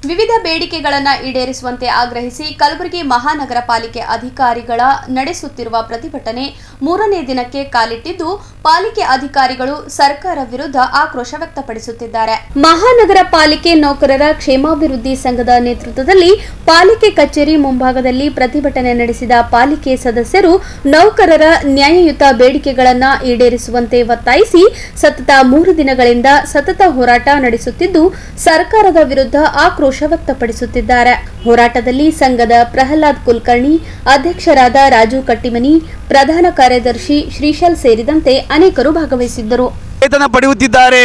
ವಿವಿಧ ಬೇಡಿಕೆಗಳನ್ನು ಈಡೇರಿಸುವಂತೆ ಆಗ್ರಹಿಸಿ ಕಲಬುರಗಿ ಮಹಾನಗರ ಪಾಲಿಕೆ ಅಧಿಕಾರಿಗಳ ನಡೆಸುತ್ತಿರುವ ಪ್ರತಿಭಟನೆ 3ನೇ ದಿನಕ್ಕೆ ಕಾಲಿಟ್ಟಿದ್ದು ಪಾಲಿಕೆ ಅಧಿಕಾರಿಗಳು ಸರ್ಕಾರ ವಿರುದ್ಧ ಆಕ್ರೋಶ ವ್ಯಕ್ತಪಡಿಸುತ್ತಿದ್ದಾರೆ. ಮಹಾನಗರ ಪಾಲಿಕೆ ನೌಕರರ ಕ್ಷೇಮಾಭಿವೃದ್ಧಿ ಸಂಘದ ನೇತೃತ್ವದಲ್ಲಿ ಪಾಲಿಕೆ ಕಚೇರಿ ಮುಂಭಾಗದಲ್ಲಿ ಪ್ರತಿಭಟನೆ ನಡೆಸಿದ ಪಾಲಿಕೆ ಸದಸ್ಯರು ನೌಕರರ ನ್ಯಾಯಯುತ ಬೇಡಿಕೆಗಳನ್ನು ಈಡೇರಿಸುವಂತೆ ಒತ್ತಾಯಿಸಿ ಸತತ 3 ದಿನಗಳಿಂದ ಸತತ ಹೋರಾಟ ನಡೆಸುತ್ತಿದ್ದು ಸರ್ಕಾರದ ವಿರುದ್ಧ ಆಕ್ರೋಶ ವ್ಯಕ್ತಪಡಿಸುತ್ತಿದ್ದಾರೆ. ಹೋರಾಟದಲ್ಲಿ ಸಂಘದ ಪ್ರಹ್ಲಾದ್ ಕುಲಕರ್ಣಿ, ಅಧ್ಯಕ್ಷರಾದ ರಾಜು ಕಟ್ಟಿಮನಿ, ಪ್ರಧಾನ ಕಾರ್ಯದರ್ಶಿ ಶ್ರೀಶಲ್ ಸೇರಿದಂತೆ ಅನೇಕರು ಭಾಗವಹಿಸಿದ್ದರು. ವೇತನ ಪಡೆಯುತ್ತಿದ್ದಾರೆ,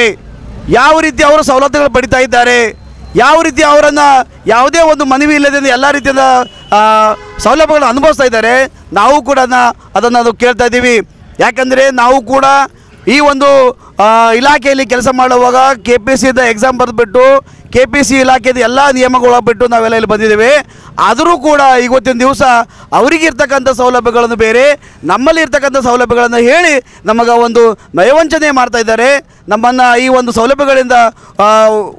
ಯಾವ ರೀತಿ ಅವರು ಸವಲತ್ತುಗಳು ಪಡಿತಾ ಇದ್ದಾರೆ, ಯಾವ ರೀತಿ ಅವರನ್ನ ಯಾವುದೇ ಒಂದು ಮನವಿ ಇಲ್ಲದೆ ಎಲ್ಲ ರೀತಿಯ ಸೌಲಭ್ಯಗಳನ್ನು ಅನುಭವಿಸ್ತಾ ಇದ್ದಾರೆ. ನಾವು ಕೂಡ ಅದನ್ನು ಕೇಳ್ತಾ ಇದ್ದೀವಿ. ಯಾಕಂದರೆ ನಾವು ಕೂಡ ಈ ಒಂದು ಇಲಾಖೆಯಲ್ಲಿ ಕೆಲಸ ಮಾಡುವಾಗ KPC ಎಕ್ಸಾಮ್ ಬರೆದುಬಿಟ್ಟು KPC ಇಲಾಖೆದ ಎಲ್ಲ ನಿಯಮಗಳು ಬಿಟ್ಟು ನಾವೆಲ್ಲ ಇಲ್ಲಿ ಬಂದಿದ್ದೇವೆ. ಆದರೂ ಕೂಡ ಇವತ್ತಿನ ದಿವಸ ಅವರಿಗೆ ಇರ್ತಕ್ಕಂಥ ಸೌಲಭ್ಯಗಳನ್ನು ಬೇರೆ, ನಮ್ಮಲ್ಲಿ ಇರ್ತಕ್ಕಂಥ ಸೌಲಭ್ಯಗಳನ್ನು ಹೇಳಿ ನಮಗೆ ಒಂದು ನಯವಂಚನೆ ಮಾಡ್ತಾ ಇದ್ದಾರೆ. ನಮ್ಮನ್ನು ಈ ಒಂದು ಸೌಲಭ್ಯಗಳಿಂದ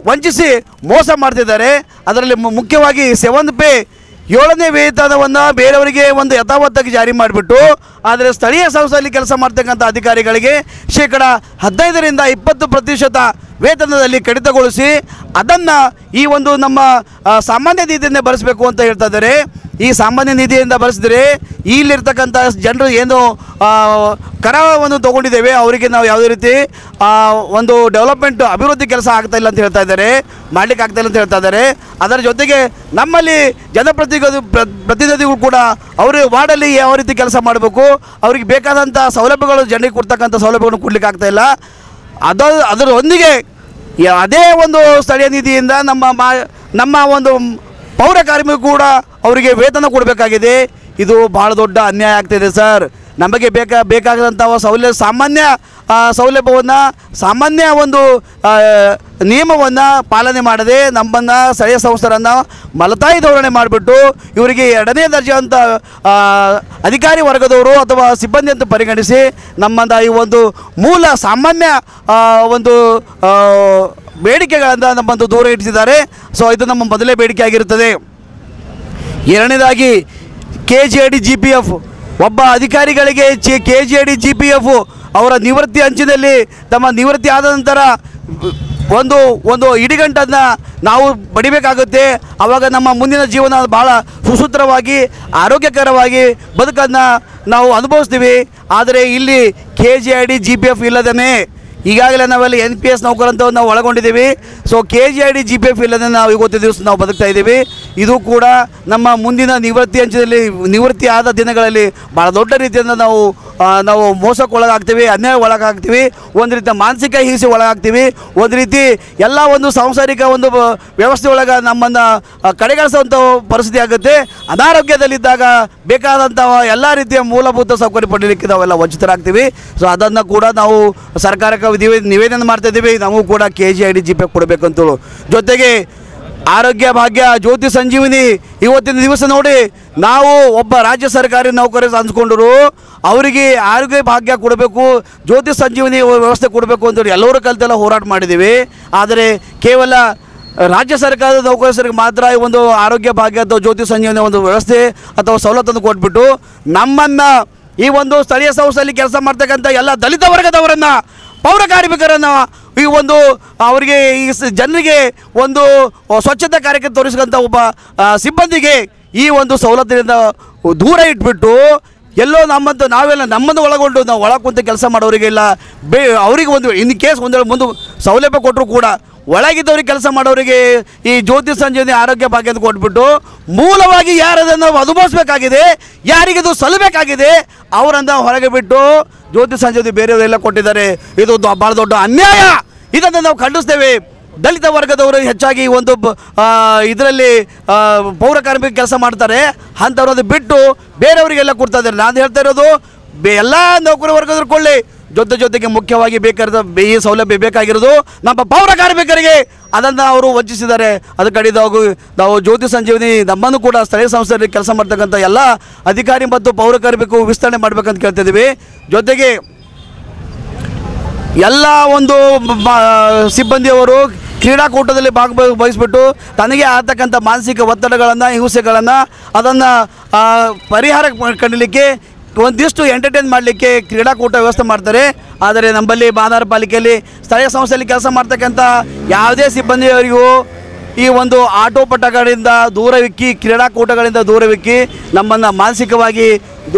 ವಂಚಿಸಿ ಮೋಸ ಮಾಡ್ತಿದ್ದಾರೆ. ಅದರಲ್ಲಿ ಮುಖ್ಯವಾಗಿ 7th ಪೇ 7ನೇ ವೇತನವನ್ನು ಬೇರೆಯವರಿಗೆ ಒಂದು ಯಥಾವತ್ತಾಗಿ ಜಾರಿ ಮಾಡಿಬಿಟ್ಟು, ಆದರೆ ಸ್ಥಳೀಯ ಸಂಸ್ಥೆಯಲ್ಲಿ ಕೆಲಸ ಮಾಡ್ತಕ್ಕಂಥ ಅಧಿಕಾರಿಗಳಿಗೆ ಶೇಕಡ 15ರಿಂದ 20% ವೇತನದಲ್ಲಿ ಕಡಿತಗೊಳಿಸಿ ಅದನ್ನು ಈ ಒಂದು ನಮ್ಮ ಸಾಮಾನ್ಯ ನಿಧಿಯಿಂದ ಭರಿಸಬೇಕು ಅಂತ ಹೇಳ್ತಾ ಇದ್ದಾರೆ. ಈ ಸಾಮಾನ್ಯ ನಿಧಿಯಿಂದ ಭರಿಸಿದರೆ ಇಲ್ಲಿರ್ತಕ್ಕಂಥ ಜನರು ಏನು ಕರವನ್ನು ತೊಗೊಂಡಿದ್ದೇವೆ ಅವರಿಗೆ ನಾವು ಯಾವುದೇ ರೀತಿ ಒಂದು ಡೆವಲಪ್ಮೆಂಟ್ ಅಭಿವೃದ್ಧಿ ಕೆಲಸ ಆಗ್ತಾ ಇಲ್ಲ ಅಂತ ಹೇಳ್ತಾ ಇದ್ದಾರೆ, ಮಾಡಲಿಕ್ಕೆ ಆಗ್ತಾ ಇಲ್ಲ ಅಂತ ಹೇಳ್ತಾ ಇದ್ದಾರೆ. ಅದರ ಜೊತೆಗೆ ನಮ್ಮಲ್ಲಿ ಪ್ರತಿನಿಧಿಗಳು ಕೂಡ ಅವರು ವಾರ್ಡಲ್ಲಿ ಯಾವ ರೀತಿ ಕೆಲಸ ಮಾಡಬೇಕು, ಅವ್ರಿಗೆ ಬೇಕಾದಂಥ ಸೌಲಭ್ಯಗಳು ಜನರಿಗೆ ಕೊಡ್ತಕ್ಕಂಥ ಸೌಲಭ್ಯಗಳನ್ನು ಕೊಡಲಿಕ್ಕೆ ಆಗ್ತಾ ಇಲ್ಲ. ಅದರೊಂದಿಗೆ ಅದೇ ಒಂದು ಸ್ಥಳೀಯ ನಿಧಿಯಿಂದ ನಮ್ಮ ಒಂದು ಪೌರ ಕಾರ್ಮಿಕರು ಕೂಡ ಅವರಿಗೆ ವೇತನ ಕೊಡಬೇಕಾಗಿದೆ. ಇದು ಭಾಳ ದೊಡ್ಡ ಅನ್ಯಾಯ ಆಗ್ತಿದೆ ಸರ್. ನಮಗೆ ಬೇಕಾದಂಥ ಸಾಮಾನ್ಯ ಸೌಲಭ್ಯವನ್ನು, ಸಾಮಾನ್ಯ ಒಂದು ನಿಯಮವನ್ನು ಪಾಲನೆ ಮಾಡದೆ ನಮ್ಮನ್ನು ಸ್ಥಳೀಯ ಸಂಸ್ಥೆಯನ್ನು ಮಲತಾಯಿ ಧೋರಣೆ ಮಾಡಿಬಿಟ್ಟು ಇವರಿಗೆ 2ನೇ ದರ್ಜೆ ಅಂತ ಅಧಿಕಾರಿ ವರ್ಗದವರು ಅಥವಾ ಸಿಬ್ಬಂದಿ ಅಂತ ಪರಿಗಣಿಸಿ ನಮ್ಮನ್ನು ಈ ಒಂದು ಮೂಲ ಸಾಮಾನ್ಯ ಒಂದು ಬೇಡಿಕೆಗಳಿಂದ ನಮ್ಮನ್ನು ದೂರ ಇಟ್ಟಿದ್ದಾರೆ. ಸೊ ಇದು ನಮ್ಮ ಮೊದಲೇ ಬೇಡಿಕೆ ಆಗಿರುತ್ತದೆ. 2ನೇದಾಗಿ KGID GPF ಒಬ್ಬ ಅಧಿಕಾರಿಗಳಿಗೆ KGID GPF ಅವರ ನಿವೃತ್ತಿ ಅಂಚಿನಲ್ಲಿ ತಮ್ಮ ನಿವೃತ್ತಿ ಆದ ನಂತರ ಒಂದು ಇಡಿಗಂಟನ್ನು ನಾವು ಪಡಿಬೇಕಾಗುತ್ತೆ. ಆವಾಗ ನಮ್ಮ ಮುಂದಿನ ಜೀವನ ಭಾಳ ಸುಸೂತ್ರವಾಗಿ ಆರೋಗ್ಯಕರವಾಗಿ ಬದುಕನ್ನು ನಾವು ಅನುಭವಿಸ್ತೀವಿ. ಆದರೆ ಇಲ್ಲಿ KGID GPF ಇಲ್ಲದೇ ಈಗಾಗಲೇ ನಾವೆಲ್ಲ NPS ನೌಕರಂತ ನಾವು ಒಳಗೊಂಡಿದ್ದೀವಿ. ಸೊ KGID GPF ಇಲ್ಲದೆ ನಾವು ಇವತ್ತಿನ ದಿವಸ ನಾವು ಬದುಕ್ತಾ ಇದ್ದೀವಿ. ಇದು ಕೂಡ ನಮ್ಮ ಮುಂದಿನ ನಿವೃತ್ತಿ ಅಂಚದಲ್ಲಿ ನಿವೃತ್ತಿ ಆದ ದಿನಗಳಲ್ಲಿ ಭಾಳ ದೊಡ್ಡ ರೀತಿಯಿಂದ ನಾವು ಮೋಸಕ್ಕೆ ಒಳಗಾಗ್ತೀವಿ, ಅನ್ಯಾಯ ಒಳಗಾಗ್ತೀವಿ, ಒಂದು ರೀತಿಯ ಮಾನಸಿಕ ಹಿಂಸೆ ಒಳಗಾಗ್ತೀವಿ, ಒಂದು ರೀತಿ ಎಲ್ಲ ಒಂದು ಸಾಂಸಾರಿಕ ಒಂದು ವ್ಯವಸ್ಥೆ ಒಳಗೆ ನಮ್ಮನ್ನು ಕಡೆಗಣಿಸುವಂಥ ಪರಿಸ್ಥಿತಿ ಆಗುತ್ತೆ. ಅನಾರೋಗ್ಯದಲ್ಲಿದ್ದಾಗ ಬೇಕಾದಂಥ ಎಲ್ಲ ರೀತಿಯ ಮೂಲಭೂತ ಸೌಕರ್ಯ ಪಡಲಿಕ್ಕೆ ನಾವೆಲ್ಲ ವಂಚಿತರಾಗ್ತೀವಿ. ಸೊ ಅದನ್ನು ಕೂಡ ನಾವು ಸರ್ಕಾರಕ್ಕೆ ನಿವೇದನೆ ಮಾಡ್ತಾ ಇದ್ದೀವಿ. ನಾವು ಕೂಡ KGID GPF ಕೊಡಬೇಕಂತೇಳು. ಜೊತೆಗೆ ಆರೋಗ್ಯ ಭಾಗ್ಯ, ಜ್ಯೋತಿ ಸಂಜೀವಿನಿ ಇವತ್ತಿನ ದಿವಸ ನೋಡಿ ನಾವು ಒಬ್ಬ ರಾಜ್ಯ ಸರ್ಕಾರಿ ನೌಕರರು ಅಂದ್ಕೊಂಡರು ಅವರಿಗೆ ಆರೋಗ್ಯ ಭಾಗ್ಯ ಕೊಡಬೇಕು, ಜ್ಯೋತಿ ಸಂಜೀವಿನಿ ವ್ಯವಸ್ಥೆ ಕೊಡಬೇಕು ಅಂತೇಳಿ ಎಲ್ಲರೂ ಕಲಿತೆಲ್ಲ ಹೋರಾಟ ಮಾಡಿದ್ದೀವಿ. ಆದರೆ ಕೇವಲ ರಾಜ್ಯ ಸರ್ಕಾರದ ನೌಕರರಿಗೆ ಮಾತ್ರ ಈ ಒಂದು ಆರೋಗ್ಯ ಭಾಗ್ಯ ಅಥವಾ ಜ್ಯೋತಿ ಸಂಜೀವಿನಿ ಒಂದು ವ್ಯವಸ್ಥೆ ಅಥವಾ ಸವಲತ್ತನ್ನು ಕೊಟ್ಬಿಟ್ಟು ನಮ್ಮನ್ನು ಈ ಒಂದು ಸ್ಥಳೀಯ ಸಂಸ್ಥೆಯಲ್ಲಿ ಕೆಲಸ ಮಾಡ್ತಕ್ಕಂಥ ಎಲ್ಲ ದಲಿತ ವರ್ಗದವರನ್ನು, ಪೌರ ಕಾರ್ಮಿಕರನ್ನು, ಈ ಒಂದು ಅವರಿಗೆ ಈ ಜನರಿಗೆ ಒಂದು ಸ್ವಚ್ಛತಾ ಕಾರ್ಯಕ್ಕೆ ತೋರಿಸಿದಂಥ ಒಬ್ಬ ಸಿಬ್ಬಂದಿಗೆ ಈ ಒಂದು ಸವಲತ್ತಿನಿಂದ ದೂರ ಇಟ್ಬಿಟ್ಟು ಎಲ್ಲೋ ನಮ್ಮನ್ನು ಒಳಗೊಂಡು ನಾವು ಒಳಗೆ ಕುಂತು ಕೆಲಸ ಮಾಡೋರಿಗೆಲ್ಲ ಅವರಿಗೆ ಒಂದು ಇನ್ ಕೇಸ್ ಮುಂದೆ ಸೌಲಭ್ಯ ಕೊಟ್ಟರು ಕೂಡ ಒಳಗಿದ್ದವ್ರಿಗೆ ಕೆಲಸ ಮಾಡೋರಿಗೆ ಈ ಜ್ಯೋತಿ ಸಂಜೀವಿನಿ ಆರೋಗ್ಯ ಭಾಗ್ಯ ಅಂತ ಕೊಟ್ಬಿಟ್ಟು ಮೂಲವಾಗಿ ಯಾರದನ್ನು ಅನುಭವಿಸಬೇಕಾಗಿದೆ, ಯಾರಿಗಿದು ಸಲ್ಲಬೇಕಾಗಿದೆ ಅವರನ್ನು ಹೊರಗೆ ಬಿಟ್ಟು ಜ್ಯೋತಿ ಸಂಜೀವಿನಿ ಬೇರೆಯವರೆಲ್ಲ ಕೊಟ್ಟಿದ್ದಾರೆ. ಇದು ಭಾಳ ದೊಡ್ಡ ಅನ್ಯಾಯ. ಇದನ್ನು ನಾವು ಖಂಡಿಸ್ತೇವೆ. ದಲಿತ ವರ್ಗದವರು ಹೆಚ್ಚಾಗಿ ಒಂದು ಇದರಲ್ಲಿ ಪೌರ ಕಾರ್ಮಿಕ ಕೆಲಸ ಮಾಡ್ತಾರೆ, ಅಂಥವ್ರದ್ದು ಬಿಟ್ಟು ಬೇರೆಯವರಿಗೆಲ್ಲ ಕೊಡ್ತಾ ಇದ್ದಾರೆ. ನಾನು ಹೇಳ್ತಾ ಇರೋದು ಎಲ್ಲ ನೌಕರ ವರ್ಗದವ್ರು ಕೊಳ್ಳಿ, ಜೊತೆಗೆ ಮುಖ್ಯವಾಗಿ ಬೇಕಾದ ಈ ಸೌಲಭ್ಯ ಬೇಕಾಗಿರೋದು ನಮ್ಮ ಪೌರ ಕಾರ್ಮಿಕರಿಗೆ. ಅದನ್ನು ಅವರು ವಂಚಿಸಿದ್ದಾರೆ. ಅದು ಕಡಿದಾಗು ನಾವು ಜ್ಯೋತಿ ಸಂಜೀವಿನಿ ನಮ್ಮನ್ನು ಕೂಡ ಸ್ಥಳೀಯ ಸಂಸ್ಥೆಯಲ್ಲಿ ಕೆಲಸ ಮಾಡ್ತಕ್ಕಂಥ ಎಲ್ಲ ಅಧಿಕಾರಿ ಮತ್ತು ಪೌರ ಕಾರ್ಮಿಕರು ವಿಸ್ತರಣೆ ಮಾಡಬೇಕಂತ ಕೇಳ್ತಿದ್ದೀವಿ. ಜೊತೆಗೆ ಎಲ್ಲ ಒಂದು ಸಿಬ್ಬಂದಿಯವರು ಕ್ರೀಡಾಕೂಟದಲ್ಲಿ ಭಾಗವಹಿಸ್ಬಿಟ್ಟು ತನಗೆ ಆಗ್ತಕ್ಕಂಥ ಮಾನಸಿಕ ಒತ್ತಡಗಳನ್ನು ಹಿಂಸೆಗಳನ್ನು ಅದನ್ನು ಪರಿಹಾರ ಕಂಡಲಿಕ್ಕೆ ಒಂದಿಷ್ಟು ಎಂಟರ್ಟೈನ್ ಮಾಡಲಿಕ್ಕೆ ಕ್ರೀಡಾಕೂಟ ವ್ಯವಸ್ಥೆ ಮಾಡ್ತಾರೆ. ಆದರೆ ನಮ್ಮಲ್ಲಿ ಮಹಾನಗರ ಪಾಲಿಕೆಯಲ್ಲಿ ಸ್ಥಳೀಯ ಸಂಸ್ಥೆಯಲ್ಲಿ ಕೆಲಸ ಮಾಡ್ತಕ್ಕಂಥ ಯಾವುದೇ ಸಿಬ್ಬಂದಿಯವರಿಗೂ ಈ ಒಂದು ಆಟೋಪಟಗಳಿಂದ ದೂರವಿಕ್ಕಿ ಕ್ರೀಡಾಕೂಟಗಳಿಂದ ದೂರವಿಕ್ಕಿ ನಮ್ಮನ್ನು ಮಾನಸಿಕವಾಗಿ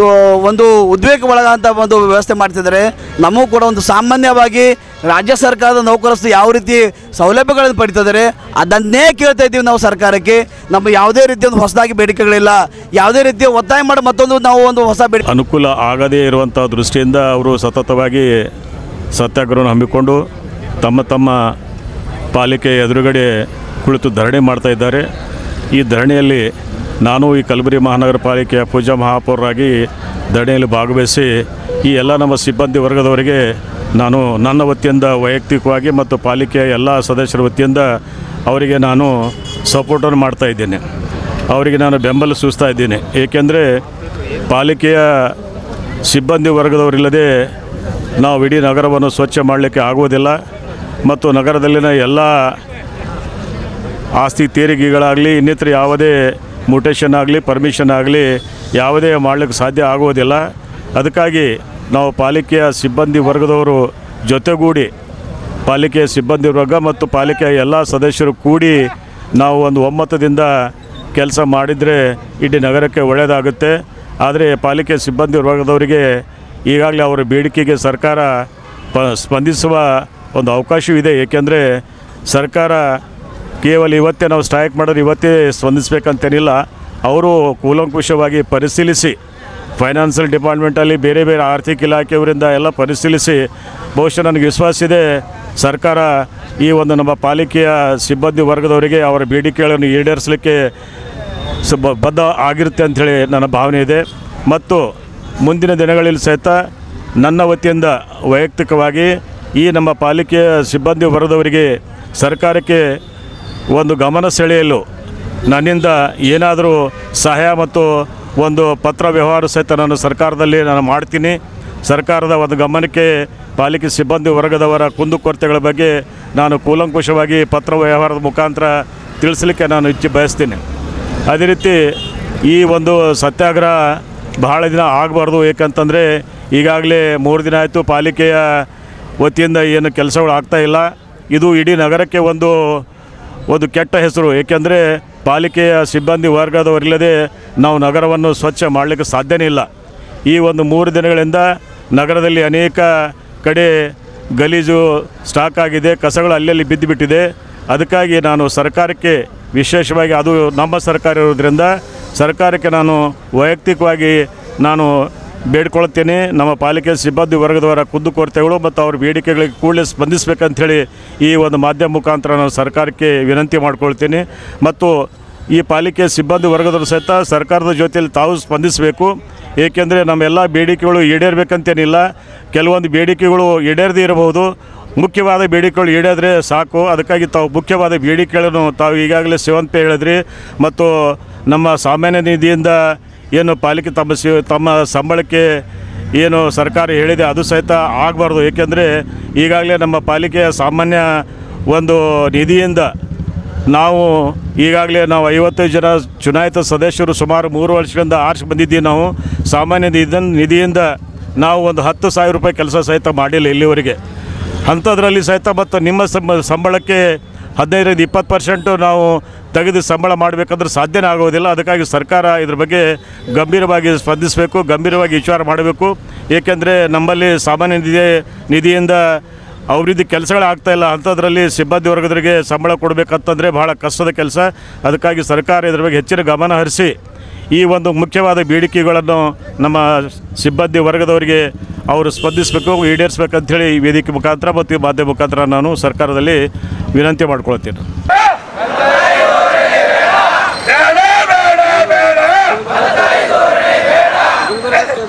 ಒಂದು ಉದ್ವೇಗ ಒಳಗಂಥ ಒಂದು ವ್ಯವಸ್ಥೆ ಮಾಡ್ತಿದ್ದಾರೆ. ನಮಗೂ ಕೂಡ ಒಂದು ಸಾಮಾನ್ಯವಾಗಿ ರಾಜ್ಯ ಸರ್ಕಾರದ ನೌಕರಸ್ಥರು ಯಾವ ರೀತಿ ಸೌಲಭ್ಯಗಳನ್ನು ಪಡಿತಿದ್ದಾರೆ ಅದನ್ನೇ ಕೇಳ್ತಾ ಇದ್ದೀವಿ ನಾವು ಸರ್ಕಾರಕ್ಕೆ. ನಮ್ಮ ಯಾವುದೇ ರೀತಿಯ ಒಂದು ಹೊಸದಾಗಿ ಬೇಡಿಕೆಗಳಿಲ್ಲ, ಯಾವುದೇ ರೀತಿಯ ಒತ್ತಾಯ ಮಾಡಿ ಮತ್ತೊಂದು ನಾವು ಒಂದು ಹೊಸ ಬೇಡಿಕೆ ಅನುಕೂಲ ಆಗದೇ ಇರುವಂಥ ದೃಷ್ಟಿಯಿಂದ ಅವರು ಸತತವಾಗಿ ಸತ್ಯಾಗ್ರಹವನ್ನು ಹಮ್ಮಿಕೊಂಡು ತಮ್ಮ ಪಾಲಿಕೆ ಎದುರುಗಡೆ ಕುಳಿತು ಧರಣಿ ಮಾಡ್ತಾ ಇದ್ದಾರೆ. ಈ ಧರಣಿಯಲ್ಲಿ ನಾನು ಈ ಕಲಬುರಗಿ ಮಹಾನಗರ ಪಾಲಿಕೆಯ ಪೂಜಾ ಮಹಾಪೌರರಾಗಿ ಧರಣಿಯಲ್ಲಿ ಭಾಗವಹಿಸಿ ಈ ಎಲ್ಲ ನಮ್ಮ ಸಿಬ್ಬಂದಿ ವರ್ಗದವರಿಗೆ ನಾನು ನನ್ನ ವತಿಯಿಂದ ವೈಯಕ್ತಿಕವಾಗಿ ಮತ್ತು ಪಾಲಿಕೆಯ ಎಲ್ಲ ಸದಸ್ಯರ ವತಿಯಿಂದ ಅವರಿಗೆ ನಾನು ಸಪೋರ್ಟನ್ನು ಮಾಡ್ತಾ ಇದ್ದೇನೆ. ಅವರಿಗೆ ನಾನು ಬೆಂಬಲ ಸೂಚಿಸ್ತಾ ಇದ್ದೀನಿ. ಏಕೆಂದರೆ ಪಾಲಿಕೆಯ ಸಿಬ್ಬಂದಿ ವರ್ಗದವರಿಲ್ಲದೆ ನಾವು ಇಡೀ ನಗರವನ್ನು ಸ್ವಚ್ಛ ಮಾಡಲಿಕ್ಕೆ ಆಗುವುದಿಲ್ಲ ಮತ್ತು ನಗರದಲ್ಲಿನ ಎಲ್ಲ ಆಸ್ತಿ ತೆರಿಗೆಗಳಾಗಲಿ ಇನ್ನಿತರ ಯಾವುದೇ ಮ್ಯೂಟೇಷನ್ ಆಗಲಿ ಪರ್ಮಿಷನ್ ಆಗಲಿ ಯಾವುದೇ ಮಾಡಲಿಕ್ಕೆ ಸಾಧ್ಯ ಆಗುವುದಿಲ್ಲ. ಅದಕ್ಕಾಗಿ ನಾವು ಪಾಲಿಕೆಯ ಸಿಬ್ಬಂದಿ ವರ್ಗದವರು ಜೊತೆಗೂಡಿ ಪಾಲಿಕೆಯ ಸಿಬ್ಬಂದಿ ವರ್ಗ ಮತ್ತು ಪಾಲಿಕೆಯ ಎಲ್ಲ ಸದಸ್ಯರು ಕೂಡಿ ನಾವು ಒಂದು ಒಮ್ಮತದಿಂದ ಕೆಲಸ ಮಾಡಿದರೆ ಇಡೀ ನಗರಕ್ಕೆ ಒಳ್ಳೆಯದಾಗುತ್ತೆ. ಆದರೆ ಪಾಲಿಕೆ ಸಿಬ್ಬಂದಿ ವರ್ಗದವರಿಗೆ ಈಗಾಗಲೇ ಅವರ ಬೇಡಿಕೆಗೆ ಸರ್ಕಾರ ಸ್ಪಂದಿಸುವ ಒಂದು ಅವಕಾಶವಿದೆ. ಏಕೆಂದರೆ ಸರ್ಕಾರ ಕೇವಲ ಇವತ್ತೇ ನಾವು ಸ್ಟ್ರೈಕ್ ಮಾಡೋದು ಇವತ್ತೇ ಸ್ಪಂದಿಸಬೇಕಂತೇನಿಲ್ಲ. ಅವರು ಕೂಲಂಕುಷವಾಗಿ ಪರಿಶೀಲಿಸಿ ಫೈನಾನ್ಷಿಯಲ್ ಡಿಪಾರ್ಟ್ಮೆಂಟಲ್ಲಿ ಬೇರೆ ಬೇರೆ ಆರ್ಥಿಕ ಇಲಾಖೆಯವರಿಂದ ಎಲ್ಲ ಪರಿಶೀಲಿಸಿ ಬಹುಶಃ ನನಗೆ ವಿಶ್ವಾಸ ಇದೆ ಸರ್ಕಾರ ಈ ಒಂದು ನಮ್ಮ ಪಾಲಿಕೆಯ ಸಿಬ್ಬಂದಿ ವರ್ಗದವರಿಗೆ ಅವರ ಬೇಡಿಕೆಗಳನ್ನು ಈಡೇರಿಸಲಿಕ್ಕೆ ಬದ್ಧ ಆಗಿರುತ್ತೆ ಅಂಥೇಳಿ ನನ್ನ ಭಾವನೆ ಇದೆ. ಮತ್ತು ಮುಂದಿನ ದಿನಗಳಲ್ಲಿ ಸಹಿತ ನನ್ನ ವತಿಯಿಂದ ವೈಯಕ್ತಿಕವಾಗಿ ಈ ನಮ್ಮ ಪಾಲಿಕೆಯ ಸಿಬ್ಬಂದಿ ವರ್ಗದವರಿಗೆ ಸರ್ಕಾರಕ್ಕೆ ಒಂದು ಗಮನ ಸೆಳೆಯಲು ನನ್ನಿಂದ ಏನಾದರೂ ಸಹಾಯ ಮತ್ತು ಒಂದು ಪತ್ರ ವ್ಯವಹಾರ ಸಹಿತ ನಾನು ಸರ್ಕಾರದಲ್ಲಿ ನಾನು ಮಾಡ್ತೀನಿ. ಸರ್ಕಾರದ ಒಂದು ಗಮನಕ್ಕೆ ಪಾಲಿಕೆ ಸಿಬ್ಬಂದಿ ವರ್ಗದವರ ಕುಂದುಕೊರತೆಗಳ ಬಗ್ಗೆ ನಾನು ಕೂಲಂಕುಷವಾಗಿ ಪತ್ರ ವ್ಯವಹಾರದ ಮುಖಾಂತರ ತಿಳಿಸಲಿಕ್ಕೆ ನಾನು ಇಚ್ಛೆ ಬಯಸ್ತೀನಿ. ಅದೇ ರೀತಿ ಈ ಒಂದು ಸತ್ಯಾಗ್ರಹ ಬಹಳ ದಿನ ಆಗಬಾರ್ದು. ಏಕೆಂತಂದರೆ ಈಗಾಗಲೇ 3 ದಿನ ಆಯಿತು ಪಾಲಿಕೆಯ ವತಿಯಿಂದ ಏನು ಕೆಲಸಗಳು ಆಗ್ತಾಯಿಲ್ಲ. ಇದು ಇಡೀ ನಗರಕ್ಕೆ ಒಂದು ಕೆಟ್ಟ ಹೆಸರು. ಏಕೆಂದರೆ ಪಾಲಿಕೆಯ ಸಿಬ್ಬಂದಿ ವರ್ಗದವರಿಲ್ಲದೆ ನಾವು ನಗರವನ್ನು ಸ್ವಚ್ಛ ಮಾಡಲಿಕ್ಕೆ ಸಾಧ್ಯನೇ ಇಲ್ಲ. ಈ ಒಂದು 3 ದಿನಗಳಿಂದ ನಗರದಲ್ಲಿ ಅನೇಕ ಕಡೆ ಗಲೀಜು ಸ್ಟಾಕ್ ಆಗಿದೆ, ಕಸಗಳು ಅಲ್ಲಲ್ಲಿ ಬಿದ್ದುಬಿಟ್ಟಿದೆ. ಅದಕ್ಕಾಗಿ ನಾನು ಸರ್ಕಾರಕ್ಕೆ ವಿಶೇಷವಾಗಿ ಅದು ನಮ್ಮ ಸರ್ಕಾರ ಇರೋದ್ರಿಂದ ಸರ್ಕಾರಕ್ಕೆ ನಾನು ವೈಯಕ್ತಿಕವಾಗಿ ನಾನು ಬೇಡ್ಕೊಳ್ತೇನೆ. ನಮ್ಮ ಪಾಲಿಕೆ ಸಿಬ್ಬಂದಿ ವರ್ಗದವರ ಕುಂದುಕೊರತೆಗಳು ಮತ್ತು ಅವ್ರ ಬೇಡಿಕೆಗಳಿಗೆ ಕೂಡಲೇ ಸ್ಪಂದಿಸಬೇಕಂಥೇಳಿ ಈ ಒಂದು ಮಾಧ್ಯಮ ಮುಖಾಂತರ ನಾನು ಸರ್ಕಾರಕ್ಕೆ ವಿನಂತಿ ಮಾಡ್ಕೊಳ್ತೀನಿ. ಮತ್ತು ಈ ಪಾಲಿಕೆ ಸಿಬ್ಬಂದಿ ವರ್ಗದವರು ಸಹಿತ ಸರ್ಕಾರದ ಜೊತೆಯಲ್ಲಿ ತಾವು ಸ್ಪಂದಿಸಬೇಕು. ಏಕೆಂದರೆ ನಮ್ಮೆಲ್ಲ ಬೇಡಿಕೆಗಳು ಈಡೇರಬೇಕಂತೇನಿಲ್ಲ. ಕೆಲವೊಂದು ಬೇಡಿಕೆಗಳು ಈಡೇರದೇ ಇರಬಹುದು, ಮುಖ್ಯವಾದ ಬೇಡಿಕೆಗಳು ಈಡೇರಿದ್ರೆ ಸಾಕು. ಅದಕ್ಕಾಗಿ ತಾವು ಮುಖ್ಯವಾದ ಬೇಡಿಕೆಗಳನ್ನು ತಾವು ಈಗಾಗಲೇ ಸೇವಂತೆ ಹೇಳಿದ್ರಿ. ಮತ್ತು ನಮ್ಮ ಸಾಮಾನ್ಯ ನಿಧಿಯಿಂದ ಏನು ಪಾಲಿಕೆ ತಮ್ಮ ಸಂಬಳಕ್ಕೆ ಏನು ಸರ್ಕಾರ ಹೇಳಿದೆ ಅದು ಸಹಿತ ಆಗಬಾರ್ದು. ಏಕೆಂದರೆ ಈಗಾಗಲೇ ನಮ್ಮ ಪಾಲಿಕೆಯ ಸಾಮಾನ್ಯ ಒಂದು ನಿಧಿಯಿಂದ ನಾವು ಈಗಾಗಲೇ 55 ಜನ ಚುನಾಯಿತ ಸದಸ್ಯರು ಸುಮಾರು 3 ವರ್ಷಗಳಿಂದ ಆರ್ಸಿ ಬಂದಿದ್ದೀವಿ. ನಾವು ಸಾಮಾನ್ಯ ನಿಧಿಯಿಂದ ನಾವು ಒಂದು 10,000 ರೂಪಾಯಿ ಕೆಲಸ ಸಹಿತ ಮಾಡಿಲ್ಲ ಇಲ್ಲಿವರೆಗೆ. ಅಂಥದ್ರಲ್ಲಿ ಸಹಿತ ಮತ್ತು ನಿಮ್ಮ ಸಂಬಳಕ್ಕೆ 15-20% ನಾವು ತೆಗೆದು ಸಂಬಳ ಮಾಡಬೇಕಂದ್ರೆ ಸಾಧ್ಯನೇ ಆಗೋದಿಲ್ಲ. ಅದಕ್ಕಾಗಿ ಸರ್ಕಾರ ಇದ್ರ ಬಗ್ಗೆ ಗಂಭೀರವಾಗಿ ಸ್ಪಂದಿಸಬೇಕು, ಗಂಭೀರವಾಗಿ ವಿಚಾರ ಮಾಡಬೇಕು. ಏಕೆಂದರೆ ನಮ್ಮಲ್ಲಿ ಸಾಮಾನ್ಯ ನಿಧಿಯಿಂದ ಅಭಿವೃದ್ಧಿ ಕೆಲಸಗಳಾಗ್ತಾಯಿಲ್ಲ. ಅಂಥದ್ರಲ್ಲಿ ಸಿಬ್ಬಂದಿ ವರ್ಗದವರಿಗೆ ಸಂಬಳ ಕೊಡಬೇಕಂತಂದರೆ ಭಾಳ ಕಷ್ಟದ ಕೆಲಸ. ಅದಕ್ಕಾಗಿ ಸರ್ಕಾರ ಇದ್ರ ಬಗ್ಗೆ ಹೆಚ್ಚಿನ ಗಮನ ಹರಿಸಿ ಈ ಒಂದು ಮುಖ್ಯವಾದ ಬೇಡಿಕೆಗಳನ್ನು ನಮ್ಮ ಸಿಬ್ಬಂದಿ ವರ್ಗದವರಿಗೆ ಅವರು ಸ್ಪಂದಿಸಬೇಕು, ಈಡೇರಿಸಬೇಕಂಥೇಳಿ ಈ ವೇದಿಕೆ ಮುಖಾಂತರ ಮತ್ತು ಈ ಮಾಧ್ಯಮ ಮುಖಾಂತರ ನಾನು ಸರ್ಕಾರದಲ್ಲಿ ವಿನಂತಿ ಮಾಡ್ಕೊಳ್ತೀನಿ.